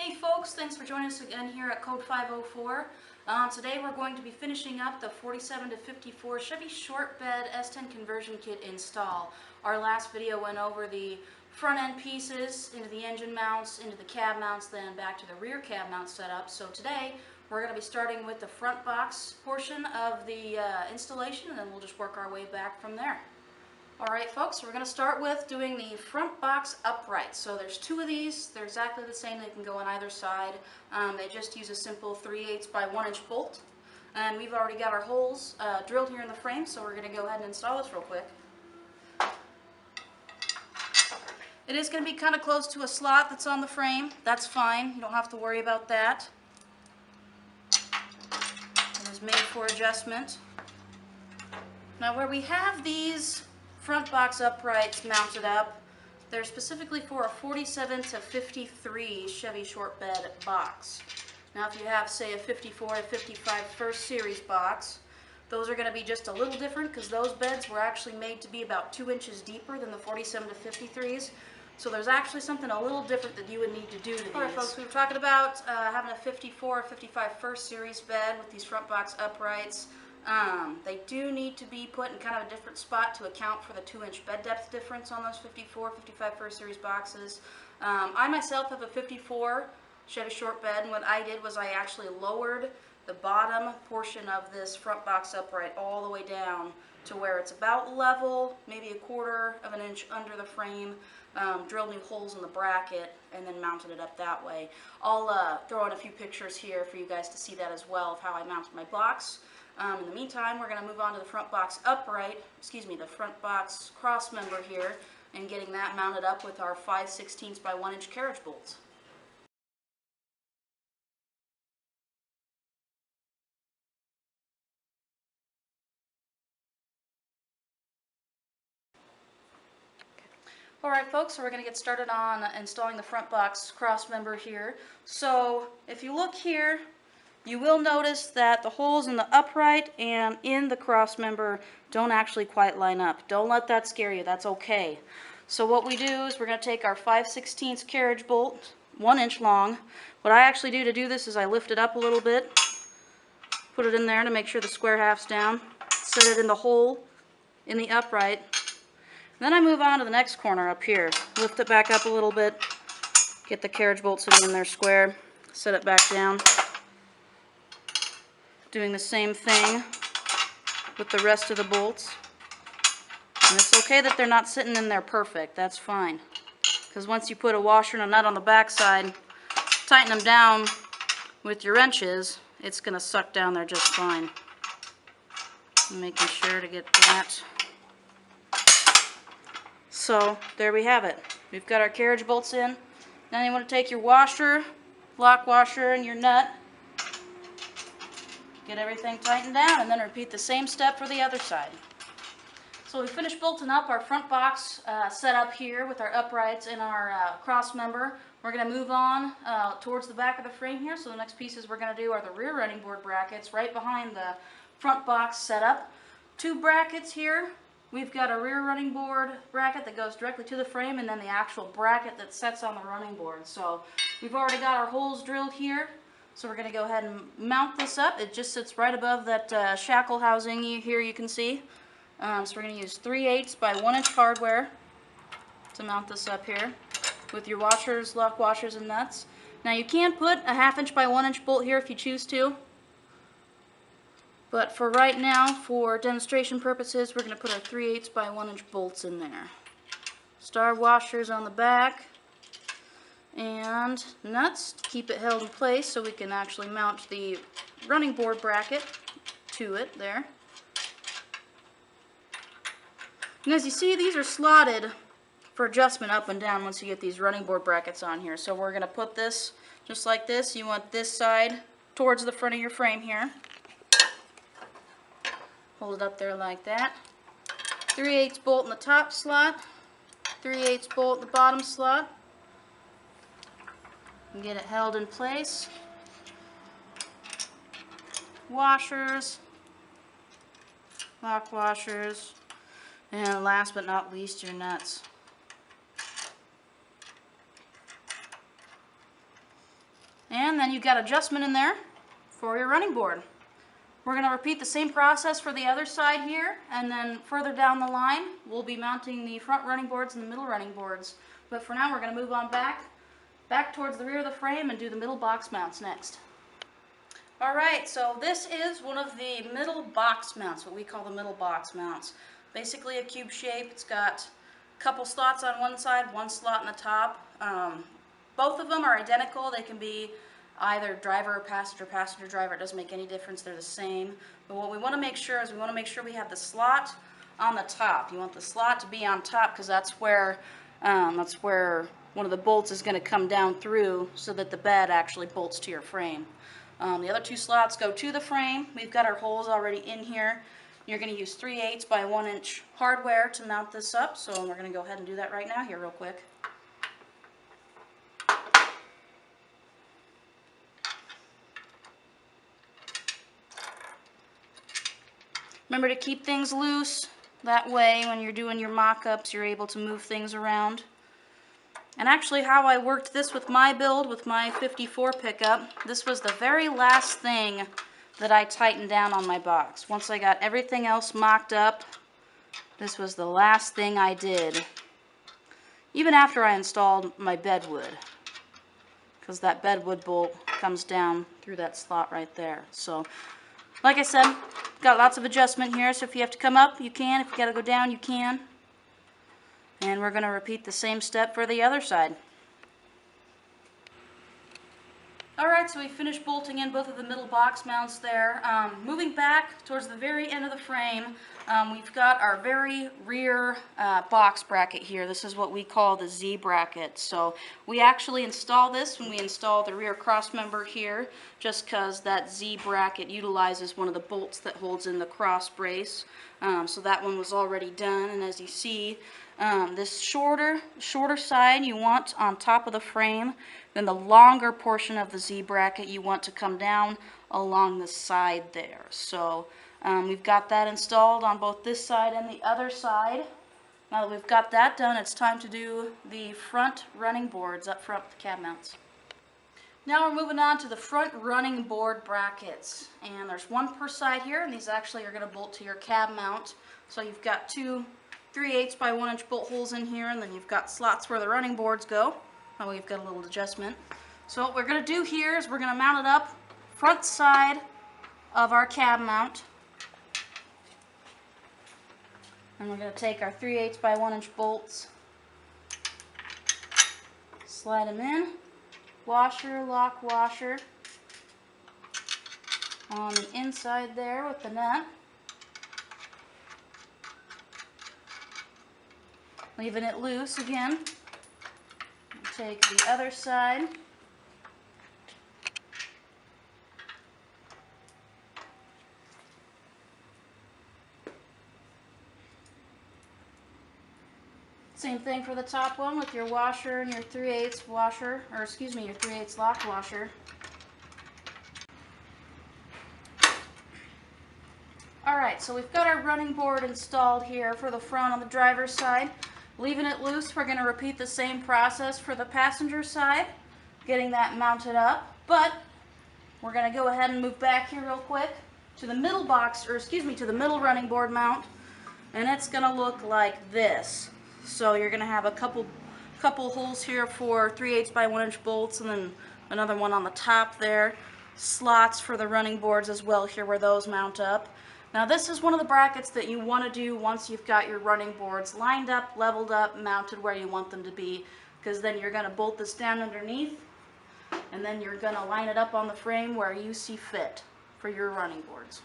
Hey folks, thanks for joining us again here at Code 504. Today we're going to be finishing up the 47 to 54 Chevy short bed S10 conversion kit install. Our last video went over the front end pieces, into the engine mounts, into the cab mounts, then back to the rear cab mount setup. So today we're going to be starting with the front box portion of the installation, and then we'll just work our way back from there. Alright folks, so we're going to start with doing the front box uprights. So there's two of these. They're exactly the same. They can go on either side. They just use a simple 3/8 by 1 inch bolt. And we've already got our holes drilled here in the frame, so we're going to go ahead and install this real quick. It is going to be kind of close to a slot that's on the frame. That's fine. You don't have to worry about that. It is made for adjustment. Now where we have these front box uprights mounted up, they're specifically for a 47 to 53 Chevy short bed box. Now if you have, say, a 54 to 55 first series box, those are going to be just a little different because those beds were actually made to be about 2 inches deeper than the 47 to 53s. So there's actually something a little different that you would need to do to these. Alright folks, we were talking about having a 54 or 55 first series bed with these front box uprights. They do need to be put in kind of a different spot to account for the 2-inch bed depth difference on those 54, 55 first series boxes. I myself have a 54 Chevy short bed, and what I did was I actually lowered the bottom portion of this front box upright all the way down to where it's about level, maybe 1/4 of an inch under the frame, drilled new holes in the bracket, and then mounted it up that way. I'll throw in a few pictures here for you guys to see that as well of how I mounted my box. In the meantime, we're going to move on to the front box upright, the front box cross member here, and getting that mounted up with our 5/16 by 1 inch carriage bolts. Alright folks, so we're going to get started on installing the front box cross member here. So if you look here, you will notice that the holes in the upright and in the cross member don't actually quite line up. Don't let that scare you. That's okay. So what we do is we're going to take our 5/16 carriage bolt, 1 inch long. What I actually do to do this is I lift it up a little bit, put it in there to make sure the square half's down, set it in the hole in the upright. Then I move on to the next corner up here. Lift it back up a little bit, get the carriage bolt sitting in there square, set it back down. Doing the same thing with the rest of the bolts. And it's okay that they're not sitting in there perfect. That's fine. Because once you put a washer and a nut on the back side, tighten them down with your wrenches, it's going to suck down there just fine. I'm making sure to get that. So there we have it. We've got our carriage bolts in. Now you want to take your washer, lock washer, and your nut. Get everything tightened down, and then repeat the same step for the other side. So we finished bolting up our front box setup here with our uprights and our cross member. We're going to move on towards the back of the frame here. So the next pieces we're going to do are the rear running board brackets right behind the front box setup. 2 brackets here. We've got a rear running board bracket that goes directly to the frame, and then the actual bracket that sets on the running board. So we've already got our holes drilled here. So we're going to go ahead and mount this up. It just sits right above that shackle housing here you can see. So we're going to use 3/8 by 1 inch hardware to mount this up here with your washers, lock washers, and nuts. Now you can put a 1/2 inch by 1 inch bolt here if you choose to. But for right now, for demonstration purposes, we're going to put our 3/8 by 1 inch bolts in there. Star washers on the back. And nuts to keep it held in place so we can actually mount the running board bracket to it there. And as you see, these are slotted for adjustment up and down once you get these running board brackets on here. So we're going to put this just like this. You want this side towards the front of your frame here. Hold it up there like that. 3/8 bolt in the top slot, 3/8 bolt in the bottom slot. And get it held in place. Washers, lock washers, and last but not least, your nuts. And then you've got adjustment in there for your running board. We're going to repeat the same process for the other side here, and then further down the line we'll be mounting the front running boards and the middle running boards. But for now we're going to move on back towards the rear of the frame and do the middle box mounts next. Alright, so this is one of the middle box mounts, what we call the middle box mounts. Basically a cube shape. It's got a couple slots on one side, one slot in the top. Both of them are identical. They can be either driver or passenger, passenger driver. It doesn't make any difference. They're the same. But what we want to make sure is we have the slot on the top. You want the slot to be on top because that's where one of the bolts is going to come down through so that the bed actually bolts to your frame. The other two slots go to the frame. We've got our holes already in here. You're going to use 3/8 by 1 inch hardware to mount this up, so we're going to go ahead and do that right now here real quick. Remember to keep things loose. That way when you're doing your mock-ups you're able to move things around. And actually how I worked this with my build, with my 54 pickup, this was the very last thing that I tightened down on my box. Once I got everything else mocked up, this was the last thing I did. Even after I installed my bedwood, because that bedwood bolt comes down through that slot right there. So, like I said, got lots of adjustment here, so if you have to come up, you can. If you got to go down, you can. And we're going to repeat the same step for the other side. Alright, so we finished bolting in both of the middle box mounts there. Moving back towards the very end of the frame, we've got our very rear box bracket here. This is what we call the Z bracket. So we actually install this when we install the rear cross member here, just because that Z bracket utilizes one of the bolts that holds in the cross brace. So that one was already done, and as you see, this shorter side you want on top of the frame, then the longer portion of the Z bracket you want to come down along the side there. So we've got that installed on both this side and the other side. Now that we've got that done, it's time to do the front running boards up front with the cab mounts. Now we're moving on to the front running board brackets, and there's one per side here, and these actually are going to bolt to your cab mount. So you've got two 3/8 by 1 inch bolt holes in here, and then you've got slots where the running boards go. Now we've got a little adjustment. So what we're going to do here is we're going to mount it up front side of our cab mount, and we're going to take our 3/8 by 1 inch bolts, slide them in, washer, lock washer on the inside there with the nut. Leaving it loose again. Take the other side. Same thing for the top one with your washer and your 3/8 washer, or excuse me, your 3/8 lock washer. Alright, so we've got our running board installed here for the front on the driver's side. Leaving it loose, we're going to repeat the same process for the passenger side, getting that mounted up. But we're going to go ahead and move back here real quick to the middle box, or excuse me, to the middle running board mount, and it's going to look like this. So you're going to have a couple holes here for 3/8 by 1 inch bolts, and then another one on the top there. Slots for the running boards as well here where those mount up. Now this is one of the brackets that you want to do once you've got your running boards lined up, leveled up, mounted where you want them to be, because then you're going to bolt this down underneath, and then you're going to line it up on the frame where you see fit for your running boards.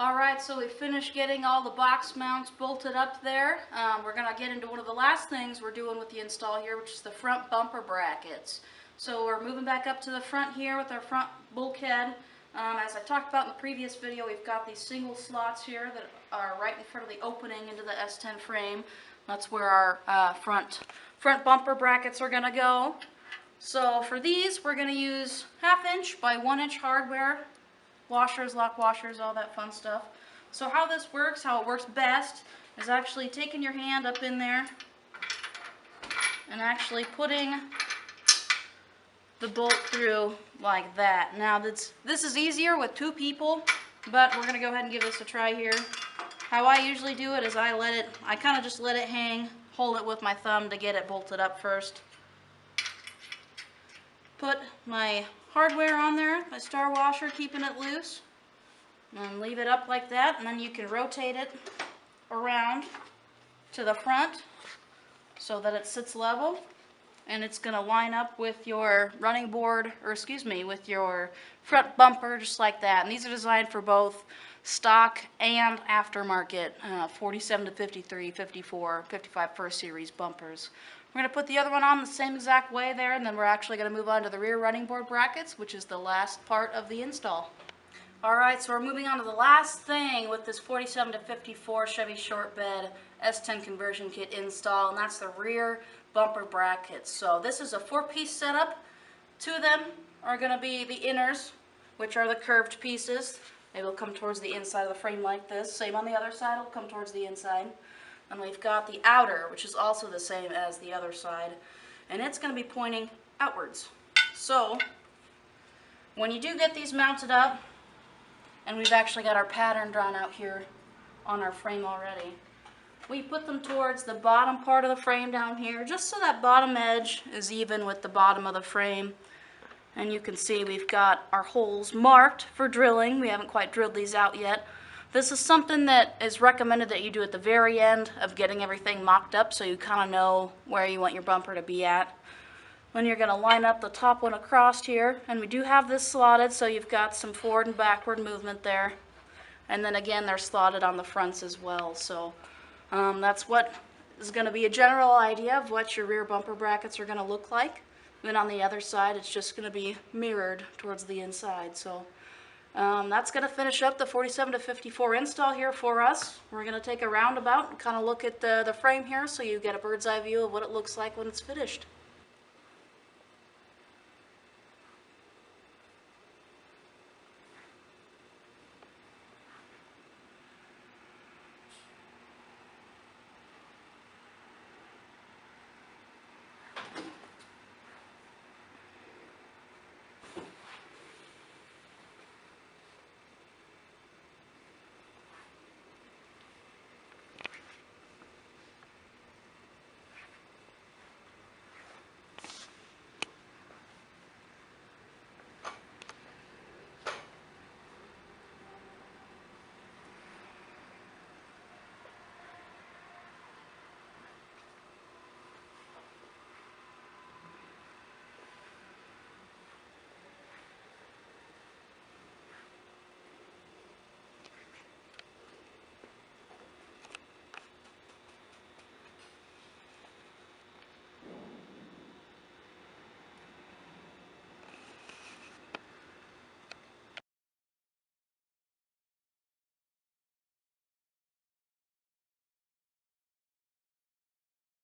Alright, so we finished getting all the box mounts bolted up there. We're going to get into one of the last things we're doing with the install here, which is the front bumper brackets. So we're moving back up to the front here with our front bulkhead. As I talked about in the previous video, we've got these single slots here that are right in front of the opening into the S10 frame. That's where our front bumper brackets are going to go. So for these, we're going to use 1/2 inch by 1 inch hardware, washers, lock washers, all that fun stuff. So how this works, how it works best, is actually taking your hand up in there and actually putting the bolt through like that. Now this is easier with 2 people, but we're gonna go ahead and give this a try here. How I usually do it is I kind of just let it hang, hold it with my thumb to get it bolted up first. Put my hardware on there, my star washer, keeping it loose, and leave it up like that, and then you can rotate it around to the front so that it sits level, and it's going to line up with your running board, or excuse me, with your front bumper, just like that. And these are designed for both stock and aftermarket 47 to 53, 54, 55 first series bumpers. We're going to put the other one on the same exact way there, and then we're actually going to move on to the rear running board brackets, which is the last part of the install. Alright, so we're moving on to the last thing with this 47 to 54 Chevy short bed S10 conversion kit install, and that's the rear bumper brackets. So this is a 4-piece setup. 2 of them are going to be the inners, which are the curved pieces. They will come towards the inside of the frame like this. Same on the other side, will come towards the inside. And we've got the outer, which is also the same as the other side, and it's going to be pointing outwards. So when you do get these mounted up, and we've actually got our pattern drawn out here on our frame already, we put them towards the bottom part of the frame down here, just so that bottom edge is even with the bottom of the frame. And you can see we've got our holes marked for drilling. We haven't quite drilled these out yet. This is something that is recommended that you do at the very end of getting everything mocked up, so you kind of know where you want your bumper to be at. When you're going to line up the top one across here, and we do have this slotted, so you've got some forward and backward movement there. And then again, they're slotted on the fronts as well. So that's what is going to be a general idea of what your rear bumper brackets are going to look like. And then on the other side, it's just going to be mirrored towards the inside. So that's going to finish up the 47 to 54 install here for us. We're going to take a roundabout and kind of look at the frame here so you get a bird's eye view of what it looks like when it's finished.